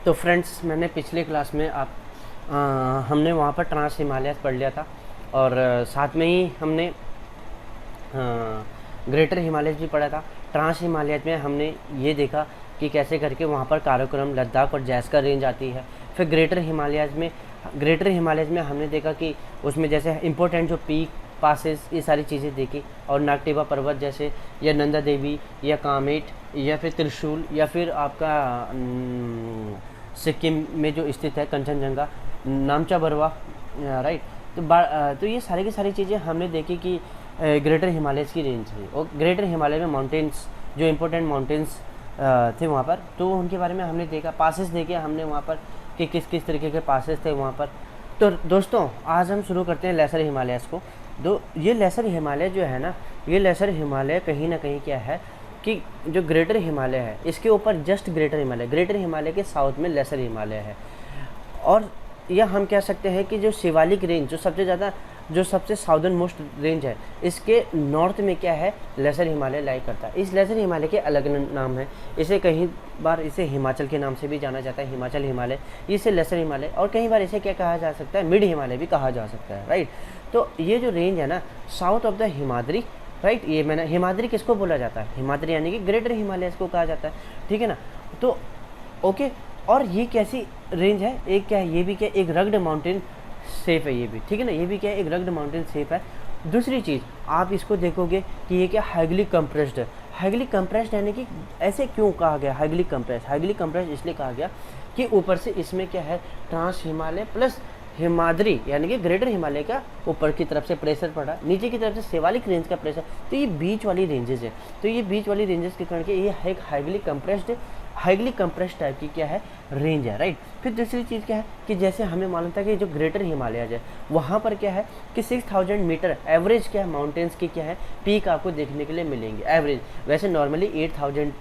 तो फ्रेंड्स, मैंने पिछले क्लास में हमने वहाँ पर ट्रांस हिमालयाज़ पढ़ लिया था, और साथ में ही हमने ग्रेटर हिमालयज़ भी पढ़ा था। ट्रांस हिमालयाज़ में हमने ये देखा कि कैसे करके वहाँ पर काराकोरम, लद्दाख और जैस्कर रेंज आती है। फिर ग्रेटर हिमालयाज़ में हमने देखा कि उसमें जैसे इम्पोर्टेंट जो पीक, पासेस, ये सारी चीज़ें देखी, और नागटिवा पर्वत जैसे, या नंदा देवी, या कामेट, या फिर त्रिशूल, या फिर आपका सिक्किम में जो स्थित है कंचनजंगा, नामचा बरवा, राइट। तो ये सारी की सारी चीज़ें हमने देखी कि ग्रेटर हिमालयज़ की रेंज है। और ग्रेटर हिमालय में माउंटेन्स, जो इम्पोर्टेंट माउंटेन्स थे वहाँ पर, तो उनके बारे में हमने देखा, पासेस देखे हमने वहाँ पर कि किस किस तरीके के पासेस थे वहाँ पर। तो दोस्तों, आज हम शुरू करते हैं लेसर हिमालयज़ को। ये लेसर हिमालय जो है ना, ये लेसर हिमालय कहीं ना कहीं क्या है कि जो ग्रेटर हिमालय है, इसके ऊपर जस्ट ग्रेटर हिमालय के साउथ में लेसर हिमालय है। और या हम कह सकते हैं कि जो शिवालिक रेंज, जो सबसे साउदर्न मोस्ट रेंज है, इसके नॉर्थ में क्या है, लेसर हिमालय लाई करता है। इस लेसर हिमालय के अलग नाम है। इसे कहीं बार इसे हिमाचल के नाम से भी जाना जाता है, हिमाचल हिमालय, इसे लेसर हिमालय, और कई बार इसे क्या कहा जा सकता है, मिड हिमालय भी कहा जा सकता है, राइट। तो ये जो रेंज है ना, south of the Himadri, right, ये मैंने हिमाद्री किसको बोला जाता है, हिमाद्री यानी कि ग्रेटर हिमालय को कहा जाता है, ठीक है ना। तो ओके, और ये कैसी रेंज है, एक क्या है, ये भी क्या, एक रग्ड माउंटेन शेप है ये भी, ठीक है ना, ये भी क्या है, एक रग्ड माउंटेन शेप है। दूसरी चीज़ आप इसको देखोगे कि ये क्या हाईली कंप्रेस्ड है। हाईली कंप्रेस्ड यानी कि ऐसे क्यों कहा गया हाईली कंप्रेस्ड इसलिए कहा गया कि ऊपर से इसमें क्या है, ट्रांस हिमालय प्लस हिमाद्री यानी कि ग्रेटर हिमालय का ऊपर की तरफ से प्रेशर पड़ा, नीचे की तरफ से शिवालिक रेंज का प्रेशर, तो ये बीच वाली रेंजेस है। तो ये बीच वाली रेंजेस के कारण के ये एक हाईली कंप्रेस्ड टाइप की क्या है, रेंज है, राइट। फिर दूसरी चीज़ क्या है कि जैसे हमें मालूम था कि जो ग्रेटर हिमालयाज है, वहाँ पर क्या है कि 6000 मीटर एवरेज क्या है, माउंटेन्स की क्या है, पीक आपको देखने के लिए मिलेंगे एवरेज। वैसे नॉर्मली 8000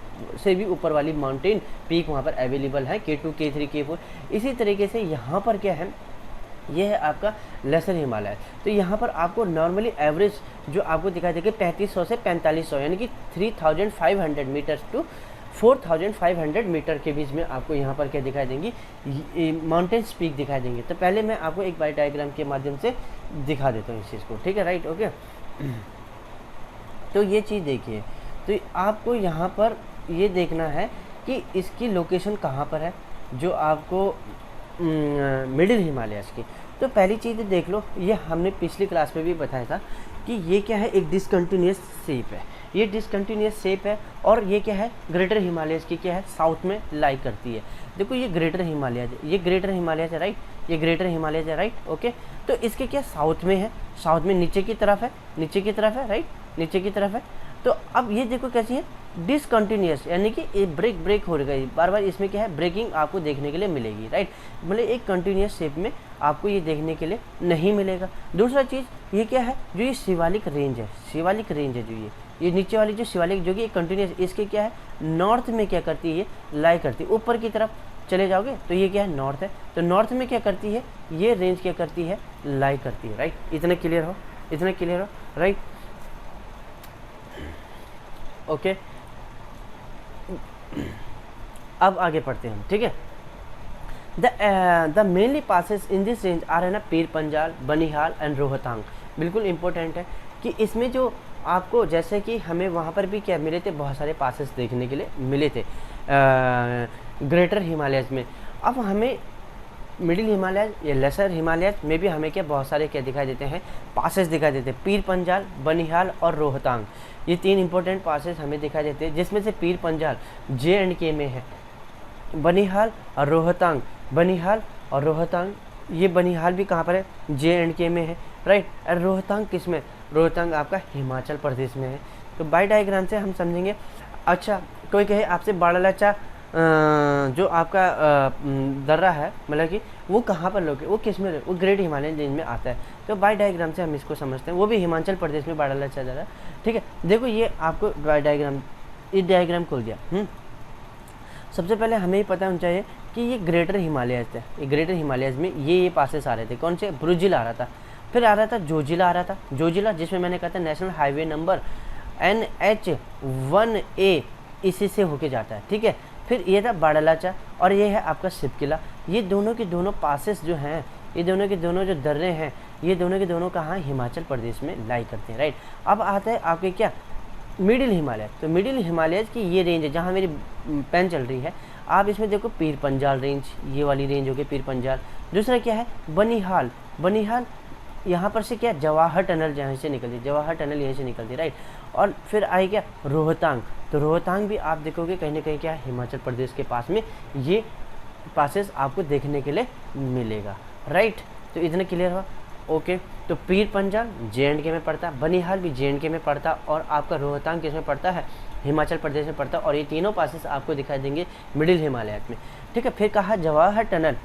से भी ऊपर वाली माउंटेन पीक वहाँ पर अवेलेबल है, K2, K3, K4। इसी तरीके से यहाँ पर क्या है, ये है आपका लेसर हिमालय। तो यहाँ पर आपको नॉर्मली एवरेज जो आपको दिखाई देगी 3500 से 4500, यानी कि 3500 मीटर टू 4500 मीटर के बीच में आपको यहाँ पर क्या दिखाई देंगी, माउंटेन पीक दिखाई देंगे। तो पहले मैं आपको एक बार डायग्राम के माध्यम से दिखा देता हूँ इस चीज़ को, ठीक है, राइट, ओके। तो ये चीज़ देखिए, तो आपको यहाँ पर ये देखना है कि इसकी लोकेशन कहाँ पर है, जो आपको मिडिल हिमालयाज़ की। तो पहली चीज़ देख लो, ये हमने पिछली क्लास में भी बताया था कि ये क्या है, एक डिसकंटिन्यूस शेप है, ये डिसकंटिन्यूस शेप है, और ये क्या है, ग्रेटर हिमालयाज़ की क्या है, साउथ में लाई करती है। देखो ये ग्रेटर हिमालयाज़ है, ये ग्रेटर हिमालयाज़ है, राइट, ये ग्रेटर हिमालयाज़ है, राइट, ओके। तो इसके क्या साउथ में है, साउथ में नीचे की तरफ है, राइट, नीचे की तरफ है। तो अब ये देखो कैसी है, डिसकंटिन्यूस, यानी कि ये ब्रेक हो गई, बार बार इसमें क्या है, ब्रेकिंग आपको देखने के लिए मिलेगी, राइट। मतलब एक कंटिन्यूस शेप में आपको ये देखने के लिए नहीं मिलेगा। दूसरा चीज़ ये क्या है, जो ये शिवालिक रेंज है, जो ये नीचे वाली जो शिवालिक, जो कि कंटिन्यूस, इसके क्या है, नॉर्थ में क्या करती है, ये लाई करती है। ऊपर की तरफ चले जाओगे तो ये क्या है, नॉर्थ है, तो नॉर्थ में क्या करती है, ये रेंज क्या करती है, लाई करती है, राइट। इतना क्लियर हो, राइट, ओके। अब आगे पढ़ते हैं हम, ठीक है। The mainly passes in this range are है ना, पीर पंजाल, बनिहाल एंड रोहतांग। बिल्कुल इंपॉर्टेंट है कि इसमें जो आपको, जैसे कि हमें वहाँ पर भी क्या मिले थे, बहुत सारे पासेस देखने के लिए मिले थे ग्रेटर हिमालयाज़ में। अब हमें मिडिल हिमालय या लेसर हिमालय में भी हमें क्या बहुत सारे क्या दिखाई देते हैं, पासेस दिखाई देते हैं, पीर पंजाल, बनिहाल और रोहतांग। ये तीन इंपॉर्टेंट पासेस हमें दिखाई देते हैं, जिसमें से पीर पंजाल J&K में है, बनिहाल और रोहतांग, ये बनिहाल भी कहाँ पर है, J&K में है, राइट। और रोहतांग किस में, रोहतांग आपका हिमाचल प्रदेश में है। तो बाय डायग्राम से हम समझेंगे। अच्छा, कोई कहे आपसे बाड़ालाचा जो आपका दर्रा है, मतलब कि वो कहाँ पर लोगे, वो किस में, वो ग्रेट हिमालयन रेंज में आता है। तो बाय डायग्राम से हम इसको समझते हैं, वो भी हिमाचल प्रदेश में बाड़ालाचा दर्रा, ठीक है। देखो ये आपको बाय डायग्राम, ये डायग्राम खोल दिया। सबसे पहले हमें ही पता होना चाहिए कि ये ग्रेटर हिमालयाज़ है, ये ग्रेटर हिमालयाज़ में ये पासेस आ रहे थे, कौन से, ब्रुजिला आ रहा था, फिर आ रहा था जोजिला, जिसमें मैंने कहा था नेशनल हाईवे नंबर NH1A इसी से होके जाता है, ठीक है। फिर ये था बाड़ालाचा और ये है आपका शिवकिला। ये दोनों के दोनों पासेस जो हैं, ये दोनों के दोनों जो दर्रे हैं, ये दोनों के दोनों कहाँ हिमाचल प्रदेश में लाई करते हैं, राइट। अब आता है आपके क्या मिडिल हिमालय। तो मिडिल हिमालय की ये रेंज है जहाँ मेरी पेन चल रही है। आप इसमें देखो पीर पंजाल रेंज, ये वाली रेंज हो गई पीर पंजाल। दूसरा क्या है बनिहाल। बनिहाल यहाँ पर से क्या जवाहर टनल जहाँ से निकलती है, जवाहर टनल यहीं से निकलती है, राइट। और फिर आई क्या रोहतांग। तो रोहतांग भी आप देखोगे कहीं ना कहीं क्या हिमाचल प्रदेश के पास में ये पासेस आपको देखने के लिए मिलेगा, राइट। तो इतना क्लियर हुआ, ओके। तो पीर पंजाल JNK में पड़ता है, बनिहाल भी JNK में पड़ता है, और आपका रोहतांग किस में पड़ता है, हिमाचल प्रदेश में पड़ता है। और ये तीनों पासेस आपको दिखाई देंगे मिडिल हिमालय में, ठीक है। फिर कहा Jawahar tunnel.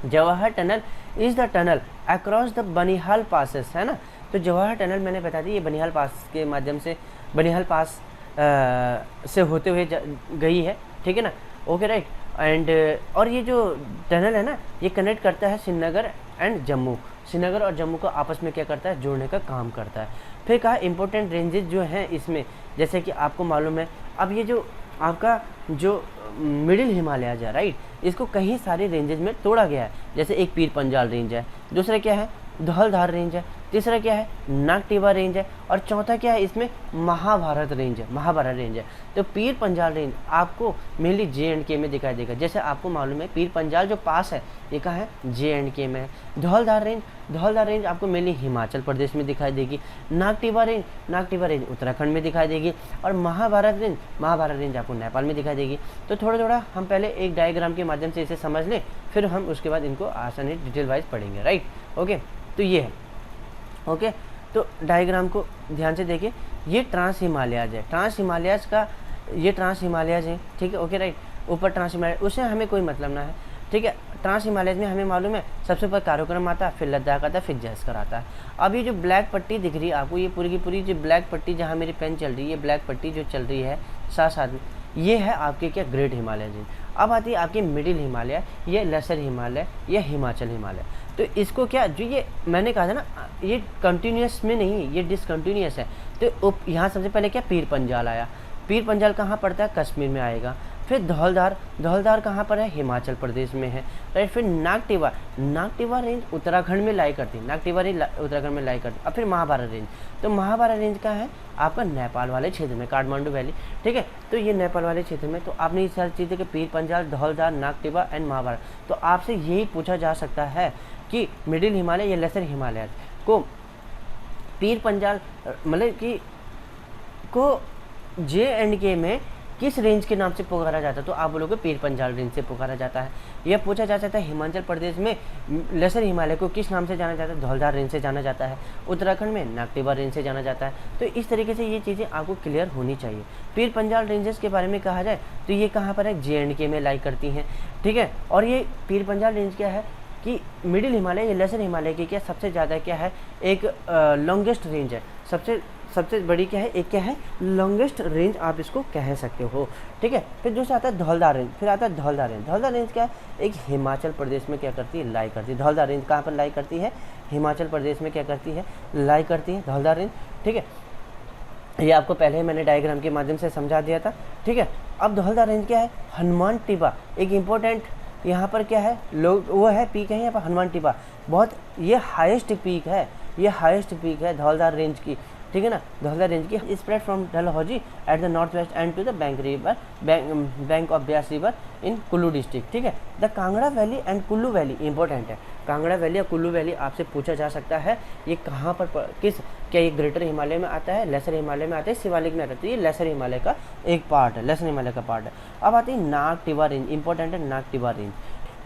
Jawahar tunnel is the tunnel across the Banihal passes, है ना। तो जवाहर टनल मैंने बता दी, ये बनिहाल पास के माध्यम से, बनिहाल पास से होते हुए गई है, ठीक है ना, ओके, राइट। एंड और ये जो टनल है ना, ये कनेक्ट करता है श्रीनगर एंड जम्मू। श्रीनगर और जम्मू को आपस में क्या करता है, जोड़ने का काम करता है। फिर कहा इंपॉर्टेंट रेंजेस जो हैं इसमें, जैसे कि आपको मालूम है, अब ये जो आपका जो मिडिल हिमालय है, राइट, इसको कई सारे रेंजेस में तोड़ा गया है। जैसे एक पीर पंजाल रेंज है, दूसरा क्या है धौलधार रेंज है, तीसरा क्या है नागटिवा रेंज है, और चौथा क्या है इसमें महाभारत रेंज है, महाभारत रेंज है। तो पीर पंजाल रेंज आपको मेनली JNK में दिखाई देगा। जैसे आपको मालूम है पीर पंजाल जो पास है ये कहाँ है, JNK में है। धौलधार रेंज आपको मेनली हिमाचल प्रदेश में दिखाई देगी। नागटिवा रेंज उत्तराखंड में दिखाई देगी। और महाभारत रेंज आपको नेपाल में दिखाई देगी। तो थोड़ा थोड़ा हम पहले एक डायग्राम के माध्यम से इसे समझ लें, फिर हम उसके बाद इनको आसानी डिटेल वाइज पढ़ेंगे, राइट, ओके। तो ये है, ओके। तो डायग्राम को ध्यान से देखिए, ये ट्रांस हिमालयाज है, ट्रांस हिमालयाज का ये ट्रांस हिमालयाज है, ठीक है, ओके, राइट। ऊपर ट्रांस हिमालय, उससे हमें कोई मतलब ना है, ठीक है। ट्रांस हिमालयाज में हमें मालूम है सबसे ऊपर काराकोरम आता है, फिर लद्दाख आता है, फिर जैसकर आता है। अब ये जो ब्लैक पट्टी दिख रही है आपको, ये पूरी की पूरी जो ब्लैक पट्टी जहाँ मेरी पेन चल रही है, ब्लैक पट्टी जो चल रही है साथ साथ में, ये है आपके क्या ग्रेट हिमालय रेंज। अब आती है आपकी मिडिल हिमालय, ये लेसर हिमालय, ये हिमाचल हिमालय। तो इसको क्या जो ये मैंने कहा था ना, ये कंटिन्यूस में नहीं, ये डिसकंटिन्यूस है। तो यहाँ सबसे पहले क्या पीर पंजाल आया। पीर पंजाल कहाँ पड़ता है, कश्मीर में आएगा। फिर धौलधार कहाँ पर है, हिमाचल प्रदेश में है, राइट। फिर नागटिवा रेंज उत्तराखंड में लाई करती है, नागटिवा रेंज उत्तराखंड में लाई करती है। अब फिर महाभारत रेंज, तो महाभारत रेंज का है आपका नेपाल वाले क्षेत्र में, काठमांडू वैली, ठीक है। तो ये नेपाल वाले क्षेत्र में, तो आपने ये सारी चीज़ें कि पीर पंजाल, धौलधार, नागटिवा एंड महाभारत। तो आपसे यही पूछा जा सकता है कि मिडिल हिमालय या लेसर हिमालय को पीर पंजाल मतलब कि को JNK में किस रेंज के नाम से पुकारा जाता है, तो आप बोलोगे पीर पंजाल रेंज से पुकारा जाता है। यह पूछा जा सकता है हिमाचल प्रदेश में लेसर हिमालय को किस नाम से जाना जाता है, धौलधार रेंज से जाना जाता है। उत्तराखंड में नागटिवा रेंज से जाना जाता है। तो इस तरीके से ये चीज़ें आपको क्लियर होनी चाहिए। पीर पंजाल रेंजेस के बारे में कहा जाए तो ये कहाँ पर है, JNK में लाई करती हैं, ठीक है। और ये पीर पंजाल रेंज क्या है कि मिडिल हिमालय या लेसर हिमालय की क्या सबसे ज़्यादा क्या है, एक लॉन्गेस्ट रेंज है, सबसे बड़ी क्या है, एक क्या है लॉन्गेस्ट रेंज आप इसको कह सकते हो, ठीक है। फिर दूसरा आता है धौलधार रेंज, फिर आता है धौलधार रेंज। धौलधार रेंज क्या है, एक हिमाचल प्रदेश में क्या करती है, लाई करती है। धौलधार रेंज कहाँ पर लाई करती है, हिमाचल प्रदेश में क्या करती है, लाई करती है धौलधार रेंज, ठीक है। ये आपको पहले ही मैंने डायग्राम के माध्यम से समझा दिया था, ठीक है। अब धौलधार रेंज क्या है, हनुमान टिब्बा, एक इम्पोर्टेंट यहाँ पर क्या है लोग वो है पीक है यहाँ पर हनुमान टिब्बा, बहुत ये हाईएस्ट पीक है, ये हाईएस्ट पीक है धौलधार रेंज की, ठीक है ना। धौलधार रेंज की spread from Dalhousie at the north west end to the bank of Beas river in Kullu district, ठीक है। The Kangra valley and Kullu valley important है। कांगड़ा वैली या कुल्लू वैली आपसे पूछा जा सकता है, ये कहाँ पर किस क्या ये ग्रेटर हिमालय में आता है, लेसर हिमालय में आता है, शिवालिक में आता है। तो ये लेसर हिमालय का एक पार्ट है, लेसर हिमालय का पार्ट है। अब आती है नागटिवा रेंज, इंपॉर्टेंट है नागटिवा रेंज।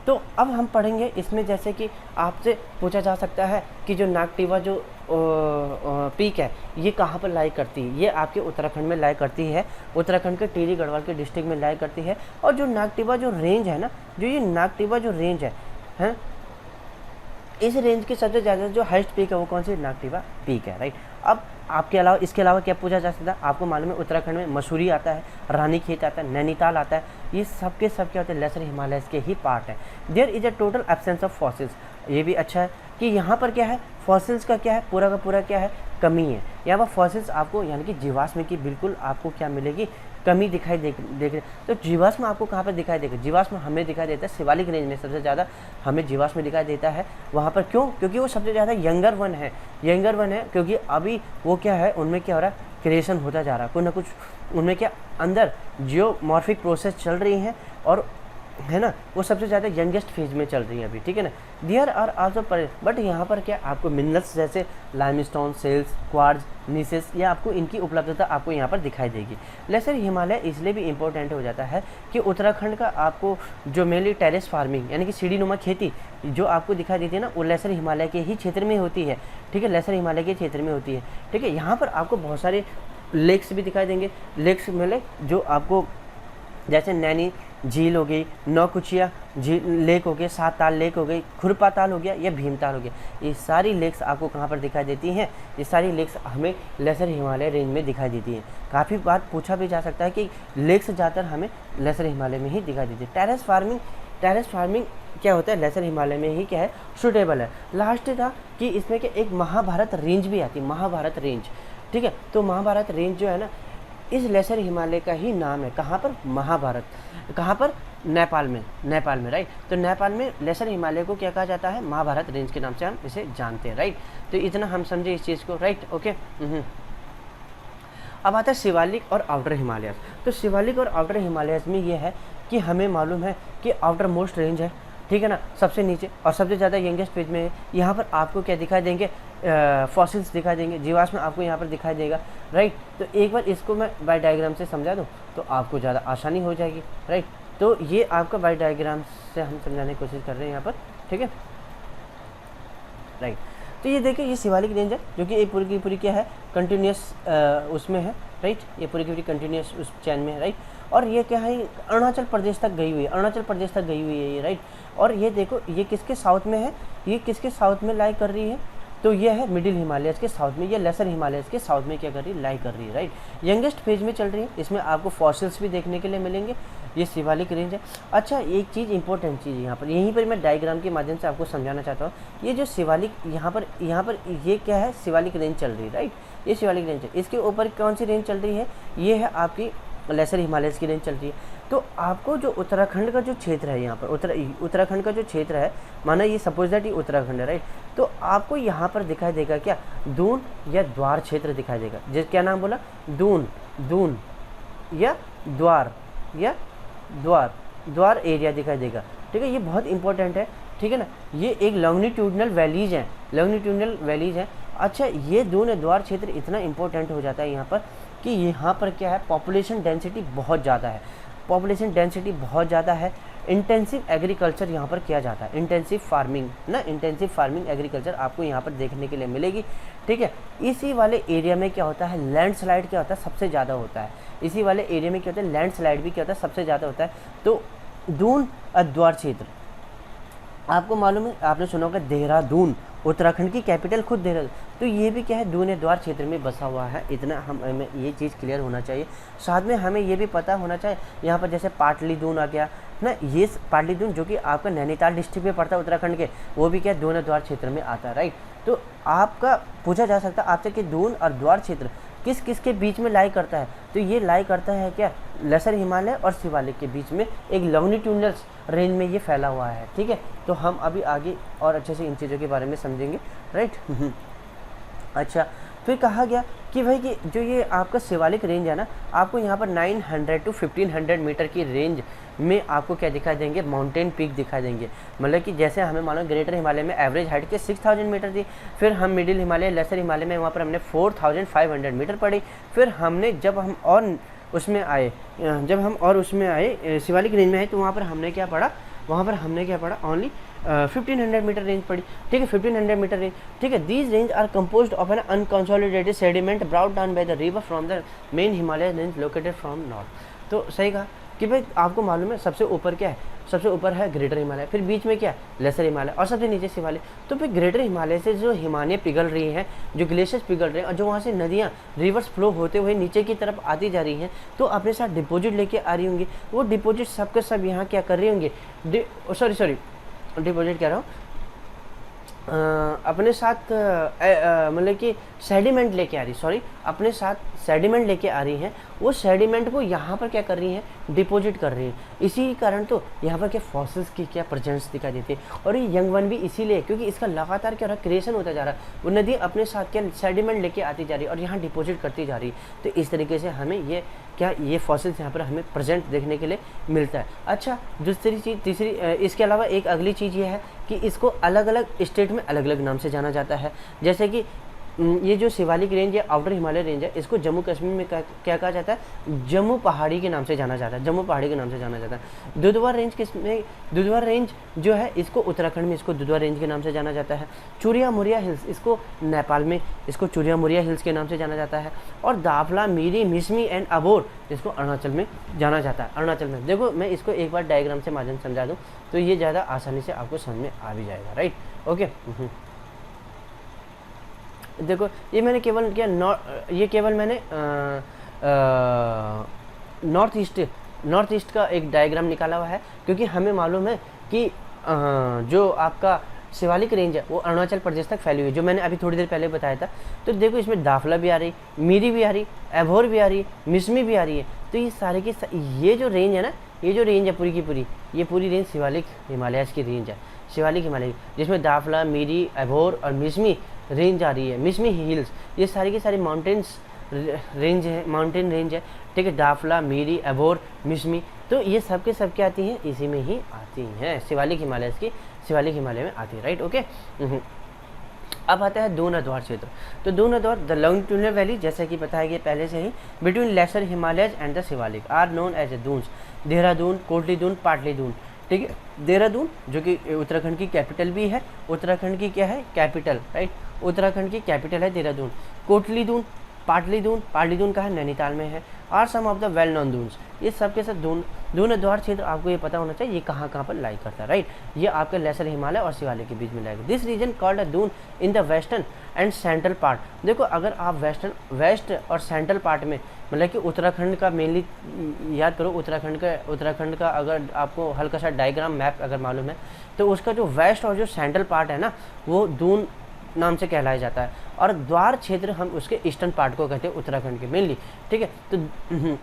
तो अब हम पढ़ेंगे इसमें, जैसे कि आपसे पूछा जा सकता है कि जो नागटिवा जो पीक है ये कहाँ पर लाई करती है, ये आपके उत्तराखंड में लाई करती है, उत्तराखंड के टिहरी गढ़वाल के डिस्ट्रिक्ट में लाई करती है। और जो नागटिवा जो रेंज है ना, जो ये नागटिवा जो रेंज है इस रेंज की सबसे ज़्यादा जो हाईएस्ट पीक है वो कौन सी, नागटिवा पीक है, राइट। अब आपके अलावा इसके अलावा क्या पूछा जा सकता है, आपको मालूम है उत्तराखंड में मसूरी आता है, रानीखेत आता है, नैनीताल आता है, ये सब के सब क्या होते हैं, लेसर हिमालयस के ही पार्ट है। There is a total absence of fossils, ये भी अच्छा है कि यहाँ पर क्या है फॉसिल्स का क्या है पूरा का पूरा क्या है कमी है। यहाँ पर फॉसिल्स आपको यानी कि जीवाश्म की बिल्कुल आपको क्या मिलेगी, कमी दिखाई देख। तो जीवाश्म आपको कहाँ पर दिखाई देगा, जीवाश्म हमें दिखाई देता है शिवालिक रेंज में सबसे ज़्यादा हमें जीवाश्म दिखाई देता है वहाँ पर। क्यों? क्योंकि वो सबसे ज़्यादा यंगर वन है, क्योंकि अभी वो क्या है, उनमें क्या हो रहा है, क्रिएशन होता जा रहा है, कुछ ना कुछ उनमें क्या अंदर जियोमॉर्फिक प्रोसेस चल रही हैं और है ना, वो सबसे ज़्यादा यंगेस्ट फेज में चल रही है अभी, ठीक है ना। दियर आर आल्सो बट यहाँ पर क्या आपको मिनरल्स जैसे लाइमस्टोन, सेल्स, क्वार्ट्ज, नीसेस, या आपको इनकी उपलब्धता आपको यहाँ पर दिखाई देगी। लेसर हिमालय इसलिए भी इम्पोर्टेंट हो जाता है कि उत्तराखंड का आपको जो मेनली टेरेस फार्मिंग यानी कि सीढ़ी नुमा खेती जो आपको दिखाई देती है ना, वो लेसर हिमालय के ही क्षेत्र में होती है, ठीक है, लेसर हिमालय के क्षेत्र में होती है, ठीक है। यहाँ पर आपको बहुत सारे लेक्स भी दिखाई देंगे, लेक्स में जो आपको जैसे नैनी झील हो गई, नौकुचिया झील लेक हो गए, सात ताल लेक हो गई, खुरपा ताल हो गया या भीमताल हो गया, ये सारी लेक्स आपको कहाँ पर दिखाई देती हैं, ये सारी लेक्स हमें लेसर हिमालय रेंज में दिखाई देती हैं। काफ़ी बात पूछा भी जा सकता है कि लेक्स ज़्यादातर हमें लेसर हिमालय में ही दिखाई देती है। टेरेस फार्मिंग क्या होता है, लेसर हिमालय में ही क्या है सूटेबल है। लास्ट था कि इसमें क्या एक महाभारत रेंज भी आती है, महाभारत रेंज, ठीक है। तो महाभारत रेंज जो है ना, इस लेसर हिमालय का ही नाम है। कहाँ पर? महाभारत। कहाँ पर? नेपाल में राइट। तो नेपाल में लेसर हिमालय को क्या कहा जाता है? महाभारत रेंज के नाम से हम इसे जानते हैं, राइट। तो इतना हम समझे इस चीज़ को, राइट, ओके। अब आता है शिवालिक और आउटर हिमालयस। तो शिवालिक और आउटर हिमालयस में ये है कि हमें मालूम है कि आउटर मोस्ट रेंज है, ठीक है ना, सबसे नीचे और सबसे ज़्यादा यंगेस्ट पेज में है। यहाँ पर आपको क्या दिखाई देंगे? फॉसिल्स दिखाई देंगे, जीवाश्म आपको यहाँ पर दिखाई देगा, राइट। तो एक बार इसको मैं बाय डायग्राम से समझा दूँ तो आपको ज़्यादा आसानी हो जाएगी, राइट। तो ये आपका बाय डायग्राम से हम समझाने की कोशिश कर रहे हैं यहाँ पर, ठीक है, राइट। तो ये देखिए, ये शिवालिक रेंज है जो कि ये पूरी की पूरी क्या है, कंटिन्यूस उसमें है, राइट। ये पूरी की पूरी कंटिन्यूस उस चैन में है, राइट। और ये क्या है, अरुणाचल प्रदेश तक गई हुई है, ये, राइट। और ये देखो, ये किसके साउथ में है, ये किसके साउथ में लाई कर रही है? तो ये है मिडिल हिमालयस के साउथ में, ये लेसर हिमालयस के साउथ में क्या कर रही है, लाई कर रही है, राइट। यंगेस्ट फेज में चल रही है, इसमें आपको फॉसिल्स भी देखने के लिए मिलेंगे। ये शिवालिक रेंज है। अच्छा, एक चीज़ इंपॉर्टेंट चीज़ यहाँ पर, यहीं पर मैं डायग्राम के माध्यम से आपको समझाना चाहता हूँ। ये जो शिवालिक यहाँ पर ये क्या है, शिवालिक रेंज चल रही है, राइट। ये शिवालिक रेंज है। इसके ऊपर कौन सी रेंज चल रही है? ये है आपकी लेसर हिमालयस की रेंज चल रही है। तो आपको जो उत्तराखंड का जो क्षेत्र है, यहाँ पर उत्तराखंड का जो क्षेत्र है, माना ये सपोज दैट ये उत्तराखंड है, राइट। तो आपको यहाँ पर दिखाई देगा क्या, दून या द्वार क्षेत्र दिखाई देगा। जिस क्या नाम बोला, दून या द्वार एरिया दिखाई देगा, ठीक है। ये बहुत इंपॉर्टेंट है, ठीक है ना। ये एक लॉन्गिट्यूडनल वैलीज हैं। अच्छा, ये दून या द्वार क्षेत्र इतना इंपॉर्टेंट हो जाता है यहाँ पर कि यहाँ पर क्या है, पॉपुलेशन डेंसिटी बहुत ज़्यादा है। इंटेंसिव एग्रीकल्चर यहाँ पर किया जाता है, इंटेंसिव फार्मिंग एग्रीकल्चर आपको यहाँ पर देखने के लिए मिलेगी, ठीक है। इसी वाले एरिया में क्या होता है, लैंडस्लाइड क्या होता है, सबसे ज़्यादा होता है। इसी वाले एरिया में क्या होता है, लैंडस्लाइड भी क्या होता है, सबसे ज़्यादा होता है। तो दून द्वार क्षेत्र आपको मालूम है, आपने सुना होगा देहरादून, उत्तराखंड की कैपिटल खुद देहरादून। तो ये भी क्या है, दून द्वार क्षेत्र में बसा हुआ है। इतना हमें ये चीज़ क्लियर होना चाहिए। साथ में हमें ये भी पता होना चाहिए, यहाँ पर जैसे पाटलीदून आ गया ना, ये पाटलीदून जो कि आपका नैनीताल डिस्ट्रिक्ट में पड़ता है उत्तराखंड के, वो भी क्या है, दून द्वार क्षेत्र में आता है, राइट। तो आपका पूछा जा सकता है आपसे कि दून और द्वार क्षेत्र किस किस के बीच में लाई करता है? तो ये लाई करता है क्या, लेसर हिमालय और शिवालिक के बीच में एक लॉन्गिट्यूडनल रेंज में ये फैला हुआ है, ठीक है। तो हम अभी आगे और अच्छे से इन चीज़ों के बारे में समझेंगे, राइट। अच्छा, फिर कहा गया कि भाई कि जो ये आपका शिवालिक रेंज है ना, आपको यहाँ पर 900 to 1500 मीटर की रेंज में आपको क्या दिखाई देंगे, माउंटेन पीक दिखाई देंगे। मतलब कि जैसे हमें मानो ग्रेटर हिमालय में एवरेज हाइट के 6000 मीटर थी, फिर हम मिडिल हिमालय, लेसर हिमालय में वहाँ पर हमने 4500 मीटर पड़ी। फिर हमने जब हम और उसमें आए शिवालिक रेंज में आए, तो वहाँ पर हमने क्या पढ़ा, ओनली 1500 मीटर रेंज पड़ी, ठीक है, 1500 मीटर रेंज, ठीक है। These range are composed of an unconsolidated sediment brought down by the river from the main Himalaya range located from north. तो सही कहा कि भाई आपको मालूम है सबसे ऊपर क्या है, सबसे ऊपर है ग्रेटर हिमालय, फिर बीच में क्या है, लेसर हिमालय, और सबसे नीचे शिवालिक। तो फिर ग्रेटर हिमालय से जो हिमालय पिघल रही हैं, जो ग्लेशियर्स पिघल रहे हैं, और जो वहाँ से नदियाँ रिवर्स फ्लो होते हुए नीचे की तरफ आती जा रही हैं, तो अपने साथ डिपॉजिट लेके आ रही होंगी। वो डिपॉजिट सबके सब यहाँ क्या कर रही होंगी, डिपॉजिट कह रहा हूँ, अपने साथ मतलब कि सेडिमेंट लेके आ रही, सॉरी, अपने साथ सेडिमेंट लेके आ रही हैं, वो सेडिमेंट को यहाँ पर क्या कर रही हैं, डिपॉजिट कर रही हैं। इसी कारण तो यहाँ पर क्या फॉसिल्स की क्या प्रेजेंस दिखाई देती है। और ये यंग वन भी इसीलिए क्योंकि इसका लगातार क्या हो रहा है, क्रिएशन होता जा रहा है। वो नदी अपने साथ क्या सेडिमेंट लेके आती जा रही है और यहाँ डिपॉजिट करती जा रही है। तो इस तरीके से हमें ये फॉसिल्स यहाँ पर हमें प्रेजेंट देखने के लिए मिलता है। अच्छा, दूसरी चीज़, तीसरी, इसके अलावा एक अगली चीज़ ये है कि इसको अलग अलग स्टेट में अलग अलग नाम से जाना जाता है। जैसे कि ये जो शिवालिक रेंज है, आउटर हिमालय रेंज है, इसको जम्मू कश्मीर में क्या कहा जाता है, जम्मू पहाड़ी के नाम से जाना जाता है, जम्मू पहाड़ी के नाम से जाना जाता है। दुधवा रेंज किसमें, दुधवा रेंज जो है इसको उत्तराखंड में इसको दुधवा रेंज के नाम से जाना जाता है। चूरिया मुरिया हिल्स, इसको नेपाल में इसको चूरिया मुरिया हिल्स के नाम से जाना जाता है। और दाफला, मीरी, मिसमी एंड अबोर इसको अरुणाचल में जाना जाता है। अरुणाचल में देखो, मैं इसको एक बार डायग्राम से माध्यम समझा दूँ तो ये ज़्यादा आसानी से आपको समझ में आ भी जाएगा, राइट, ओके। देखो ये मैंने केवल क्या ये केवल मैंने नॉर्थ ईस्ट का एक डायग्राम निकाला हुआ है, क्योंकि हमें मालूम है कि जो आपका शिवालिक रेंज है वो अरुणाचल प्रदेश तक फैली हुई है, जो मैंने अभी थोड़ी देर पहले बताया था। तो देखो इसमें दाफला भी आ रही, मीरी भी आ रही, एभोर भी आ रही, मिसमी भी आ रही है। तो ये सारे की ये जो रेंज है ना, ये जो रेंज है पूरी की पूरी, ये पूरी रेंज शिवालिक हिमालयाज की रेंज है, शिवालिक हिमालय, जिसमें दाफला, मीरी, एभोर और मिसमी रेंज आ रही है, मिसमी हिल्स, ये सारी की सारी माउंटेन्स रेंज है, माउंटेन रेंज है, ठीक है। दाफला, मीरी, एभोर, मिसमी, तो ये सब के सब क्या आती हैं, इसी में ही आती हैं, शिवालिक हिमालय की, शिवालिक हिमालय में आती है, राइट, ओके। अब आता है दून अद्वार क्षेत्र। तो दून अद्वार द लॉन्गिट्यूडिनल वैली, जैसे कि बताया गया पहले से ही, between lesser Himalayas and the Shivalik are known as a Doons, Dehradun, Kotli Doon, Patli Doon, ठीक है। देहरादून जो कि उत्तराखंड की कैपिटल भी है, उत्तराखंड की क्या है, कैपिटल, राइट, उत्तराखंड की कैपिटल है देहरादून। कोटली दून, पाटली दून कहाँ है, नैनीताल में है। Are some of the well known Doons, ये सब के सब दून अद्वार क्षेत्र आपको ये पता होना चाहिए ये कहाँ पर लाई करता है, राइट। ये आपके लेसर हिमालय और शिवालिक के बीच में लाएगा। This reason called a Doon in the western and central part. देखो अगर आप वेस्ट और सेंट्रल पार्ट में, मतलब कि उत्तराखंड का मेनली याद करो, उत्तराखंड का अगर आपको हल्का सा डायग्राम मैप अगर मालूम है तो उसका जो वेस्ट और जो सेंट्रल पार्ट है ना, वो दून नाम से कहलाया जाता है। और द्वार क्षेत्र हम उसके ईस्टर्न पार्ट को कहते हैं उत्तराखंड के मेनली, ठीक है। तो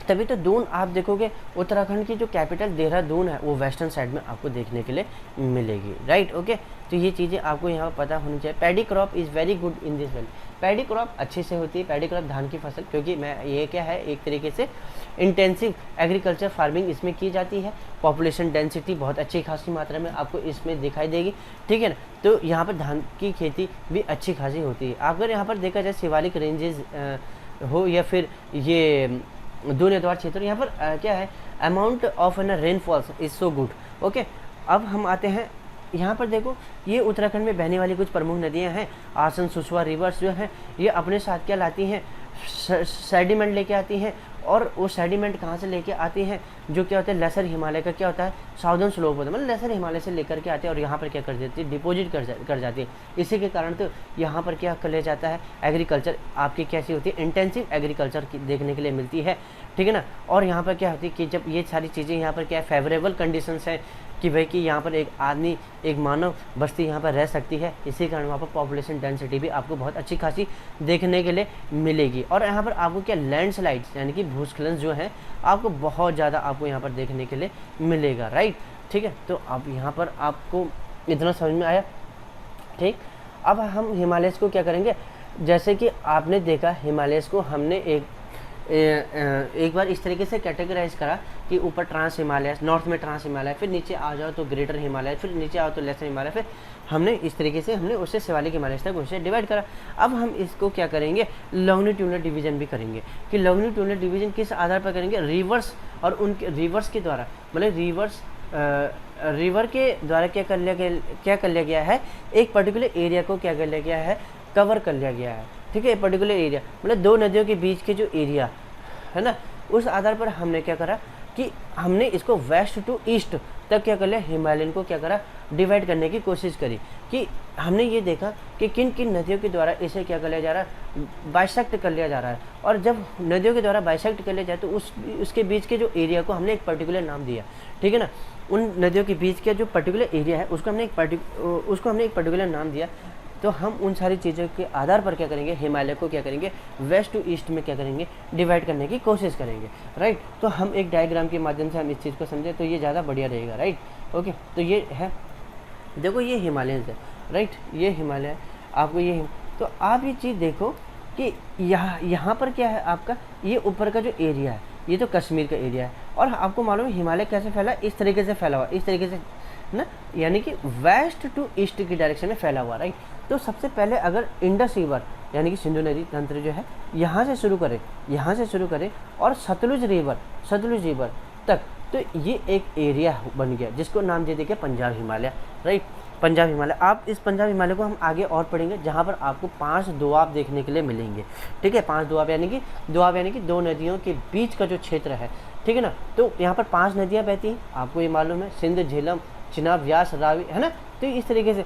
तभी तो दून आप देखोगे उत्तराखंड की जो कैपिटल देहरादून है वो वेस्टर्न साइड में आपको देखने के लिए मिलेगी, राइट, ओके। तो ये चीज़ें आपको यहाँ पता होनी चाहिए। Paddy crop is very good in this valley, paddy crop अच्छे से होती है, पैडी क्रॉप धान की फसल, क्योंकि मैं ये क्या है एक तरीके से इंटेंसिव एग्रीकल्चर फार्मिंग इसमें की जाती है। पॉपुलेशन डेंसिटी बहुत अच्छी खासी मात्रा में आपको इसमें दिखाई देगी, ठीक है ना। तो यहाँ पर धान की खेती भी अच्छी खासी होती है। अगर यहाँ पर देखा जाए शिवालिक रेंजेस हो या फिर ये दून अद्वार क्षेत्र, यहाँ पर क्या है, amount of an rainfalls is so good, okay. अब हम आते हैं यहाँ पर, देखो ये उत्तराखंड में बहने वाली कुछ प्रमुख नदियाँ हैं। आसन, सुसवा रिवर्स जो हैं ये अपने साथ क्या लाती हैं, सेडिमेंट लेके आती हैं। और वो सेडिमेंट कहाँ से लेके आती हैं, जो क्या होता है लेसर हिमालय का क्या होता है, साउदर्न स्लोप होता है, मतलब लेसर हिमालय से लेकर के आते हैं और यहाँ पर क्या कर देती है, डिपॉजिट कर जाती है। इसी के कारण तो यहाँ पर क्या कर लिया जाता है, एग्रीकल्चर आपकी कैसी होती है, इंटेंसिव एग्रीकल्चर देखने के लिए मिलती है, ठीक है ना। और यहाँ पर क्या होती है कि जब ये सारी चीज़ें यहाँ पर क्या है, फेवरेबल कंडीशंस हैं कि भाई कि यहाँ पर एक आदमी, एक मानव बस्ती यहाँ पर रह सकती है, इसी कारण वहाँ पर पॉपुलेशन डेंसिटी भी आपको बहुत अच्छी खासी देखने के लिए मिलेगी। और यहाँ पर आपको क्या लैंडस्लाइड्स यानी कि भूस्खलन जो है आपको बहुत ज़्यादा आपको यहाँ पर देखने के लिए मिलेगा, राइट, ठीक है। तो अब यहाँ पर आपको इतना समझ में आया, ठीक। अब हम हिमालयस को क्या करेंगे, जैसे कि आपने देखा हिमालयस को हमने एक बार इस तरीके से कैटेगराइज करा कि ऊपर ट्रांस हिमालय, नॉर्थ में ट्रांस हिमालय, फिर नीचे आ जाओ तो ग्रेटर हिमालय, फिर नीचे आओ तो लेसर हिमालय, फिर हमने इस तरीके से हमने उससे शिवालिक हिमालय तक उसे डिवाइड करा। अब हम इसको क्या करेंगे, लॉन्गिट्यूडिनल डिवीजन भी करेंगे कि लॉन्गिट्यूडिनल डिवीजन किस आधार पर करेंगे, रिवर्स और उनके रिवर्स के द्वारा, मतलब रिवर के द्वारा क्या कर लिया गया है, एक पर्टिकुलर एरिया को क्या कर लिया गया है, कवर कर लिया गया है, ठीक है। पर्टिकुलर एरिया मतलब दो नदियों के बीच के जो एरिया है ना, उस आधार पर हमने क्या करा कि हमने इसको वेस्ट टू ईस्ट तब क्या कर लिया, हिमालयन को क्या करा, डिवाइड करने की कोशिश करी। कि हमने ये देखा कि किन किन नदियों के द्वारा इसे क्या कर लिया जा रहा है, बाइसेक्ट कर लिया जा रहा है। और जब नदियों के द्वारा बाइसेक्ट कर लिया जाए तो उसके बीच के जो एरिया को हमने एक पर्टिकुलर नाम दिया, ठीक है ना। उन नदियों के बीच का जो पर्टिकुलर एरिया है उसको हमने एक पर्टिकुलर नाम दिया। तो हम उन सारी चीज़ों के आधार पर क्या करेंगे, हिमालय को क्या करेंगे, वेस्ट टू ईस्ट में क्या करेंगे, डिवाइड करने की कोशिश करेंगे, राइट। तो हम एक डायग्राम के माध्यम से हम इस चीज़ को समझें तो ये ज़्यादा बढ़िया रहेगा, राइट। ओके, तो ये है, देखो ये हिमालयन है, राइट, ये हिमालय है, आपको ये, तो आप ये चीज़ देखो कि यहाँ पर क्या है आपका, ये ऊपर का जो एरिया है ये तो कश्मीर का एरिया है। और आपको मालूम है हिमालय कैसे फैला, इस तरीके से फैला हुआ, इस तरीके से ना, यानी कि वेस्ट टू ईस्ट की डायरेक्शन में फैला हुआ, राइट। तो सबसे पहले अगर इंडस रिवर यानी कि सिंधु नदी तंत्र जो है यहाँ से शुरू करें और सतलुज रिवर तक, तो ये एक एरिया बन गया जिसको नाम दे दिया पंजाब हिमालय, राइट। पंजाब हिमालय, आप इस पंजाब हिमालय को हम आगे और पढ़ेंगे जहाँ पर आपको 5 दोआब देखने के लिए मिलेंगे, ठीक है। 5 दोआब यानी कि 2 नदियों के बीच का जो क्षेत्र है, ठीक है ना। तो यहाँ पर 5 नदियाँ बहती हैं, आपको ये मालूम है, सिंध, झेलम, चिनाब, व्यास, रावी, है ना। तो इस तरीके से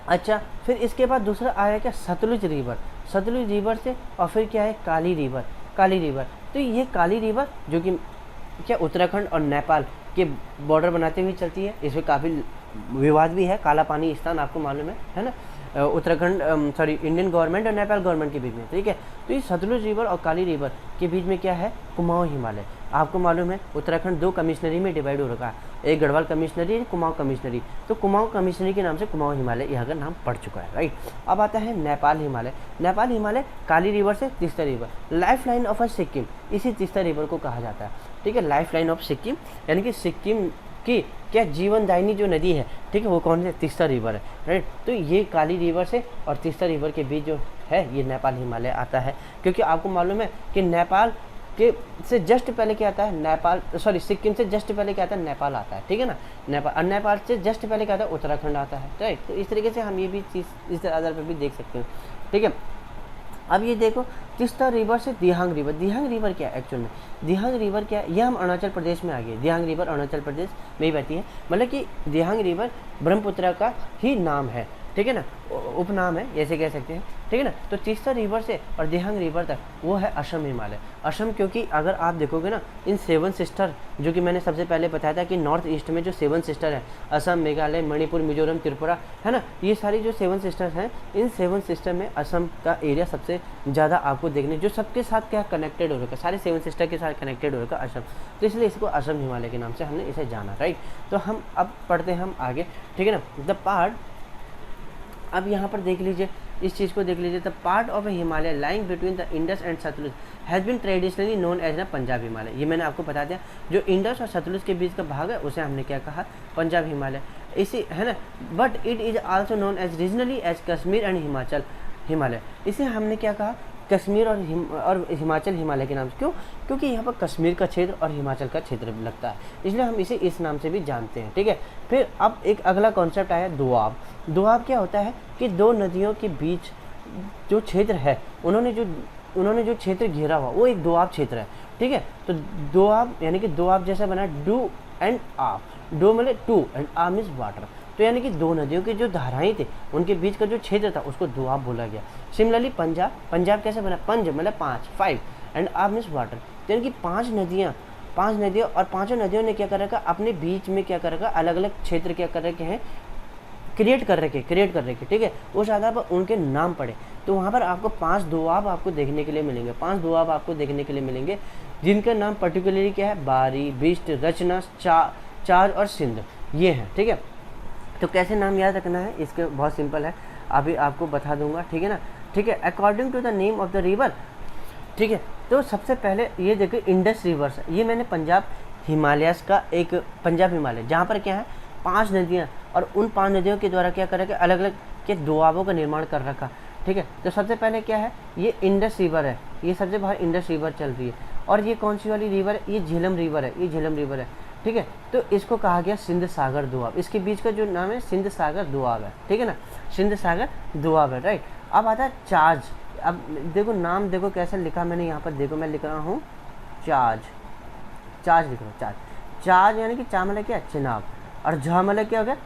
अच्छा, फिर इसके बाद दूसरा आया क्या, सतलुज रिवर से, और फिर क्या है, काली रिवर। तो ये काली रिवर जो कि क्या उत्तराखंड और नेपाल के बॉर्डर बनाते हुए चलती है, इसमें काफ़ी विवाद भी है, काला पानी स्थान आपको मालूम है ना, उत्तराखंड इंडियन गवर्नमेंट और नेपाल गवर्नमेंट के बीच में, ठीक है। तो ये सतलुज रिवर और काली रिवर के बीच में क्या है, कुमाऊं हिमालय। आपको मालूम है उत्तराखंड 2 कमिश्नरी में डिवाइड हो रखा है, एक गढ़वाल कमिश्नरी, एक कुमाऊं कमिश्नरी। तो कुमाऊं कमिश्नरी के नाम से कुमाऊं हिमालय यहाँ का नाम पड़ चुका है, राइट। अब आता है नेपाल हिमालय, काली रिवर से Teesta river, life line of Sikkim, इसी तीस्ता रिवर को कहा जाता है, ठीक है। लाइफ लाइन ऑफ सिक्किम यानी कि सिक्किम की क्या जीवनदायिनी जो नदी है, ठीक है, वो कौन है, तीस्ता रिवर है, राइट। तो ये काली रिवर से और तीस्ता रिवर के बीच जो है ये नेपाल हिमालय आता है। क्योंकि आपको मालूम है कि नेपाल के से जस्ट पहले क्या आता है, सिक्किम से जस्ट पहले क्या आता है, नेपाल आता है, ठीक है ना। नेपाल से जस्ट पहले क्या आता है, उत्तराखंड आता है, राइट। तो इस तरीके से हम ये भी चीज़ इस आधार पर भी देख सकते हैं, ठीक है। अब ये देखो, तीस्ता रिवर से दिहांग रिवर क्या है एक्चुअल में, दिहांग रिवर क्या है, ये हम अरुणाचल प्रदेश में आ गए। दिहांग रिवर अरुणाचल प्रदेश में ही बहती है, मतलब कि दिहांग रिवर ब्रह्मपुत्र का ही नाम है, ठीक है ना, उपनाम है, ऐसे कह सकते हैं, ठीक है ना। तो तीस्ता रिवर से और दिहांग रिवर तक वो है असम हिमालय। असम, क्योंकि अगर आप देखोगे ना, इन 7 सिस्टर जो कि मैंने सबसे पहले बताया था कि नॉर्थ ईस्ट में जो 7 सिस्टर है, असम, मेघालय, मणिपुर, मिजोरम, त्रिपुरा, है ना, ये सारी जो 7 सिस्टर्स हैं, इन 7 सिस्टर में असम का एरिया सबसे ज़्यादा आपको देखने, जो सबके साथ क्या कनेक्टेड हो रखा है, सारे 7 सिस्टर के साथ कनेक्टेड हो रखा असम, तो इसलिए इसको असम हिमालय के नाम से हमने इसे जाना, राइट। तो हम अब पढ़ते हैं हम आगे, ठीक है ना। द पार्ट, अब यहाँ पर देख लीजिए, इस चीज़ को देख लीजिए, the part of a Himalaya lying between the Indus and Sutlej has been traditionally known as ना पंजाब हिमालय। ये मैंने आपको बता दिया, जो इंडस और सतलुज के बीच का भाग है उसे हमने क्या कहा, पंजाब हिमालय, इसी है ना। But it is also known as regionally as Kashmir and Himachal Himalaya. इसे हमने क्या कहा, कश्मीर और हिमाचल हिमालय के नाम से। क्यों, क्योंकि यहाँ पर कश्मीर का क्षेत्र और हिमाचल का क्षेत्र लगता है, इसलिए हम इसे इस नाम से भी जानते हैं, ठीक है। फिर अब एक अगला कॉन्सेप्ट आया दोआब। दोआब क्या होता है कि 2 नदियों के बीच जो क्षेत्र है, उन्होंने जो क्षेत्र घेरा हुआ वो एक दोआब क्षेत्र है, ठीक है। तो दोआब यानी कि दोआब जैसा बना, डू एंड आप, डो मतलब 2 एंड आम इज वाटर। तो यानी कि 2 नदियों की जो धाराएं थे उनके बीच का जो क्षेत्र था उसको दोआब बोला गया। सिमिलरली पंजाब कैसे बना, पंज मतलब 5 एंड आप मीन्स वाटर। तो यानी कि 5 नदियाँ और 5 नदियों ने क्या कर रखा, अपने बीच में क्या कर रखा, अलग अलग क्षेत्र क्या कर रखे हैं, क्रिएट कर रखे, ठीक है। उस आधार पर उनके नाम पड़े, तो वहाँ पर आपको 5 दोआब आपको देखने के लिए मिलेंगे, 5 दोआब आपको देखने के लिए मिलेंगे, जिनका नाम पर्टिकुलरली क्या है, बारी, बिस्ट, रचना, चार और सिंध, ये हैं, ठीक है। तो कैसे नाम याद रखना है, इसके बहुत सिंपल है, अभी आपको बता दूंगा, ठीक है ना, ठीक है। According to the name of the river, ठीक है। तो सबसे पहले ये देखिए इंडस रिवर, ये मैंने पंजाब हिमालयस का एक पंजाब हिमालय, जहाँ पर क्या है 5 नदियाँ, और उन 5 नदियों के द्वारा क्या कर रखा, अलग अलग के दोआबों का निर्माण कर रखा, ठीक है। तो सबसे पहले क्या है, ये इंडस रिवर है, ये सबसे बाहर इंडस रिवर चल रही है, और ये कौन सी वाली रिवर है, ये झेलम रिवर है, ठीक है। तो इसको कहा गया सिंध सागर दोआब, इसके बीच का जो नाम है सिंध सागर दोआब है, ठीक है ना, सिंध सागर दोआब है, राइट। अब आता है चार्ज। अब देखो नाम देखो कैसा लिखा मैंने यहाँ पर, देखो मैं लिख रहा हूँ चार्ज लिख रहा हूँ, चाज यानी कि चा मतलब क्या, चेनाब, और झ मतलब क्या हो गया,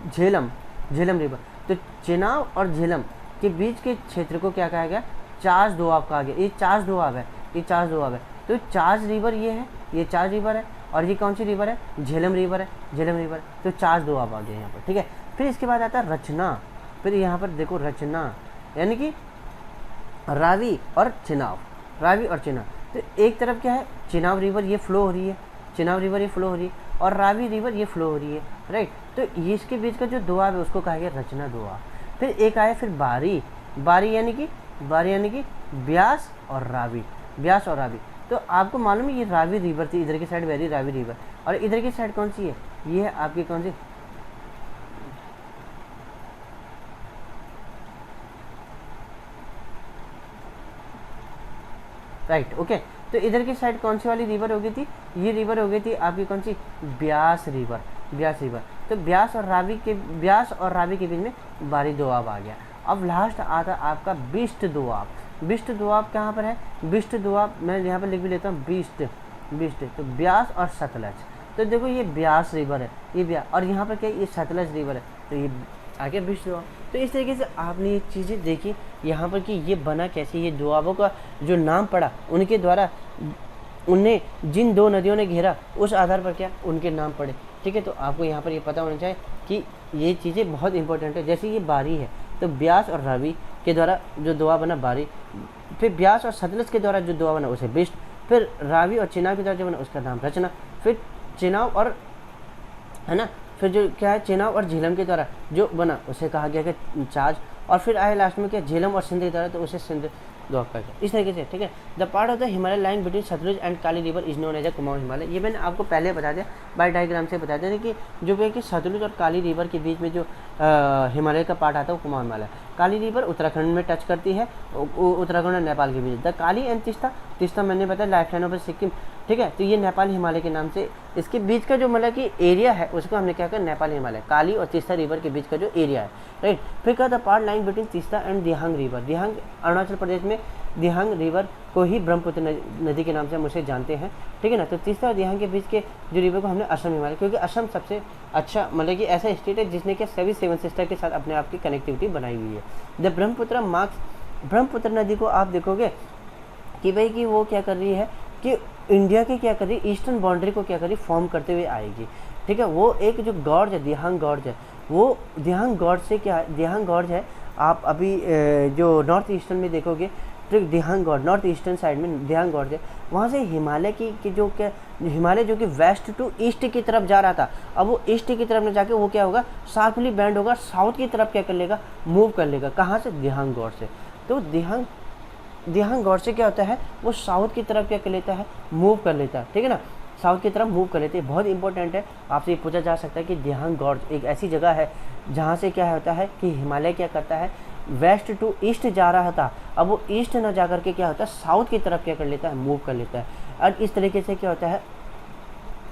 झेलम, झेलम रिवर। तो चेनाब और झेलम के बीच के क्षेत्र को क्या कहा गया, चाज दोआब कहा गया। ये चाज दोआब है, ये चाज दोआब है। तो चाज रिवर ये है, ये चाज रिवर है, और ये कौन सी रिवर है, झेलम रिवर है, झेलम रिवर। तो चाज दोआब आ गया यहाँ पर, ठीक है। फिर इसके बाद आता है रचना। फिर यहाँ पर देखो रचना यानी कि रावी और चेनाब, रावी और चेनाब। तो एक तरफ क्या है, चेनाब रिवर ये फ्लो हो रही है, चेनाब रिवर ये फ्लो हो रही है, और रावी रिवर ये फ्लो हो रही है, राइट। तो ये इसके बीच का जो दोआब है उसको कहा गया रचना दोआब। फिर एक आया फिर बारी, बारी यानी कि, बारी यानी कि ब्यास और रावी, ब्यास और रावी। तो आपको मालूम है ये रावी रिवर थी, इधर की साइड वेरी रावी रिवर, और इधर की साइड कौन सी है, ये है आपकी कौन सी, राइट, ओके। तो इधर की साइड कौन सी वाली रिवर हो गई थी, ये रिवर हो गई थी आपकी कौन सी, ब्यास रिवर, ब्यास रिवर। तो ब्यास और रावी के, ब्यास और रावी के बीच में बारी दोआब आ गया। अब लास्ट आता आपका बिष्ट दोआब। बिष्ट दोआब कहाँ पर है, बिष्ट दोआब मैं यहाँ पर लिख भी लेता हूँ, बिष्ट, बिष्ट। तो ब्यास और सतलज। तो देखो ये ब्यास रिवर है, ये ब्यास, और यहाँ पर क्या है, ये सतलज रिवर है, तो ये आगे बिष्ट दोआब। तो इस तरीके से आपने ये चीज़ें देखी यहाँ पर कि ये बना कैसे, ये दोआबों का जो नाम पड़ा उनके द्वारा, उनने जिन दो नदियों ने घेरा उस आधार पर क्या उनके नाम पड़े, ठीक है। तो आपको यहाँ पर ये पता होना चाहिए कि ये चीज़ें बहुत इंपॉर्टेंट है। जैसे ये बारी है, तो ब्यास और रावी के द्वारा जो दोआ बना बारी, फिर ब्यास और सतलज के द्वारा जो दोआ बना उसे बिष्ट, फिर रावी और चेनाब के द्वारा जो बना उसका नाम रचना, फिर चेनाब और, है ना, फिर जो क्या है चेनाब और झेलम के द्वारा जो बना उसे कहा गया कि चाज, और फिर आए लास्ट में क्या झेलम और सिंध के द्वारा, तो उसे सिंध दोआब कहा गया, इस तरीके से, ठीक है। The part of the Himalaya line between Sutlej and Kali river is known as a Kumaon Himalaya. ये मैंने आपको पहले बता दिया, बाय डायग्राम से बता दिया कि जो है कि सतलुज और काली रिवर के बीच में जो हिमालय का पार्ट आता है वो कुमाऊं हिमालय। काली रिवर उत्तराखंड में टच करती है, उत्तराखंड और नेपाल के बीच। द काली एंड तीस्ता, तीस्ता मैंने बताया लाइफ लाइन ऑफ सिक्किम, ठीक है। तो ये नेपाल हिमालय के नाम से, इसके बीच का जो मतलब कि एरिया है उसको हमने क्या कहा नेपाल हिमालय, काली और तीस्ता रिवर के बीच का जो एरिया है, राइट। फिर क्या the part line between Teesta and Dihang river, Dihang Arunachal Pradesh में, दिहांग रिवर को ही ब्रह्मपुत्र नदी के नाम से हम उसे जानते हैं, ठीक है ना। तो तीस्ता और दिहांग के बीच के जो रिवर को हमने असम हिमालय, क्योंकि असम सबसे अच्छा मतलब कि ऐसा स्टेट है जिसने कि सभी सेवन सिस्टर के साथ अपने आप की कनेक्टिविटी बनाई हुई है। द ब्रह्मपुत्र मार्क्स, ब्रह्मपुत्र नदी को आप देखोगे कि भाई कि वो क्या कर रही है कि इंडिया की क्या कर रही है, ईस्टर्न बाउंड्री को क्या कर रही, फॉर्म करते हुए आएगी, ठीक है। वो एक जो गॉर्ज है, दिहांग गॉर्ज है, वो दिहांग गॉर्ज से क्या, दिहांग गॉर्ज है, आप अभी जो नॉर्थ ईस्टर्न में देखोगे तो दिहांग गॉर्ज, नॉर्थ ईस्टर्न साइड में दिहांग गॉर्ज है, वहाँ से हिमालय की जो क्या, हिमालय जो कि वेस्ट टू ईस्ट की तरफ जा रहा था, अब वो ईस्ट की तरफ न जाके वो क्या होगा, शार्पली बैंड होगा, साउथ की तरफ क्या कर लेगा, मूव कर लेगा। कहाँ से, दिहांग गॉर्ज से। तो दिहांग गॉर्ज से क्या होता है, वो साउथ की तरफ क्या कर लेता है, मूव कर लेता है, ठीक है ना, साउथ की तरफ मूव कर लेते हैं। बहुत इंपॉर्टेंट है, आपसे ये पूछा जा सकता है कि दिहांग गॉर्ज एक ऐसी जगह है जहाँ से क्या होता है कि हिमालय क्या करता है, वेस्ट टू ईस्ट जा रहा था, अब वो ईस्ट ना जा करके क्या होता है, साउथ की तरफ क्या कर लेता है, मूव कर लेता है। और इस तरीके से क्या होता है,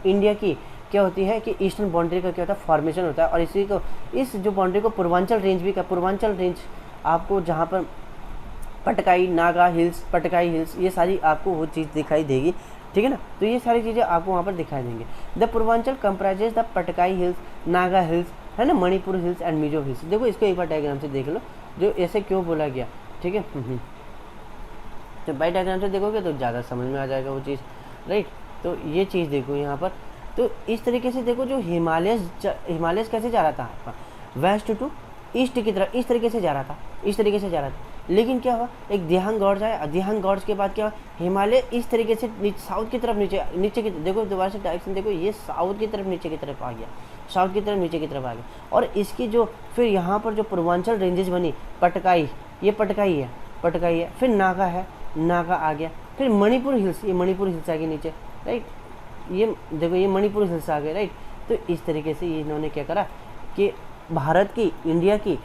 इंडिया की क्या होती है कि ईस्टर्न बाउंड्री का क्या होता है, फॉर्मेशन होता है। और इसी को, इस जो बाउंड्री को पूर्वांचल रेंज भी का, पूर्वांचल रेंज आपको जहाँ पर पटकाई, नागा हिल्स, पटकाई हिल्स, ये सारी आपको वो चीज़ दिखाई देगी, ठीक है ना। तो ये सारी चीज़ें आपको वहाँ पर दिखाई देंगे। The Purvanchal comprises the Patkai hills, Naga hills, है ना, Manipur hills and Mizo hills. देखो इसको एक बार डायग्राम से देख लो, जो ऐसे क्यों बोला गया, ठीक है। तो बाई डायग्राम से देखोगे तो ज़्यादा समझ में आ जाएगा वो चीज़, राइट। तो ये चीज़ देखो यहाँ पर, तो इस तरीके से देखो जो हिमालय कैसे जा रहा था आपका, वेस्ट टू ईस्ट की तरफ, इस तरीके से जा रहा था, इस तरीके से जा रहा था। लेकिन क्या हुआ, एक दिहांग गॉर्ज आया, दिहांग गॉर्ज के बाद क्या हुआ, हिमालय इस तरीके से साउथ की तरफ नीचे की, देखो दोबारा से डायरेक्शन देखो, ये साउथ की तरफ नीचे की तरफ आ गया, साउथ की तरफ नीचे की तरफ आ गया। और इसकी जो फिर यहाँ पर जो पूर्वांचल रेंजेस बनी, पटकाई, ये पटकाई है, पटकाई है, फिर नागा है, नागा आ गया, फिर मणिपुर हिल्स, ये मणिपुर हिल्स आ गई नीचे, राइट। ये देखो ये मणिपुर हिल्स आ गए, राइट। तो इस तरीके से इन्होंने क्या करा कि भारत की, इंडिया की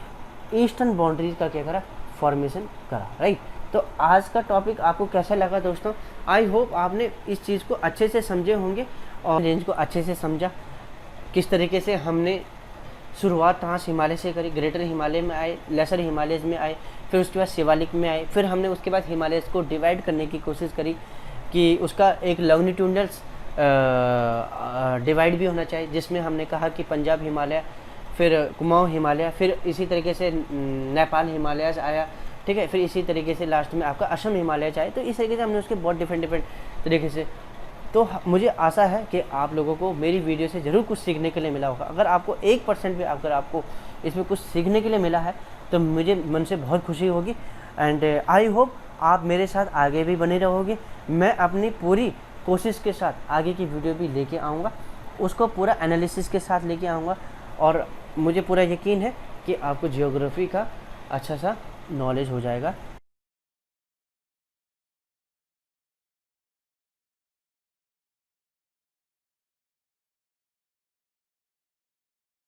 ईस्टर्न बाउंड्रीज का क्या करा, फॉर्मेशन करा, राइट। तो आज का टॉपिक आपको कैसा लगा दोस्तों, आई होप आपने इस चीज़ को अच्छे से समझे होंगे और रेंज को अच्छे से समझा, किस तरीके से हमने शुरुआत ट्रांस हिमालय से करी, ग्रेटर हिमालय में आए, लेसर हिमालयज में आए, फिर उसके बाद शिवालिक में आए, फिर हमने उसके बाद हिमालयस को डिवाइड करने की कोशिश करी कि उसका एक लॉन्गिट्यूडनल डिवाइड भी होना चाहिए, जिसमें हमने कहा कि पंजाब हिमालय, फिर कुमाऊँ हिमालय, फिर इसी तरीके से नेपाल हिमालय आया, ठीक है, फिर इसी तरीके से लास्ट में आपका असम हिमालय आए। तो इस तरीके से हमने उसके बहुत डिफरेंट तरीके से। तो मुझे आशा है कि आप लोगों को मेरी वीडियो से ज़रूर कुछ सीखने के लिए मिला होगा। अगर आपको 1% भी अगर आपको इसमें कुछ सीखने के लिए मिला है तो मुझे मन से बहुत खुशी होगी। एंड आई होप आप मेरे साथ आगे भी बने रहोगे। मैं अपनी पूरी कोशिश के साथ आगे की वीडियो भी लेके आऊँगा, उसको पूरा एनालिसिस के साथ लेके आऊँगा, और मुझे पूरा यकीन है कि आपको जियोग्राफी का अच्छा सा नॉलेज हो जाएगा।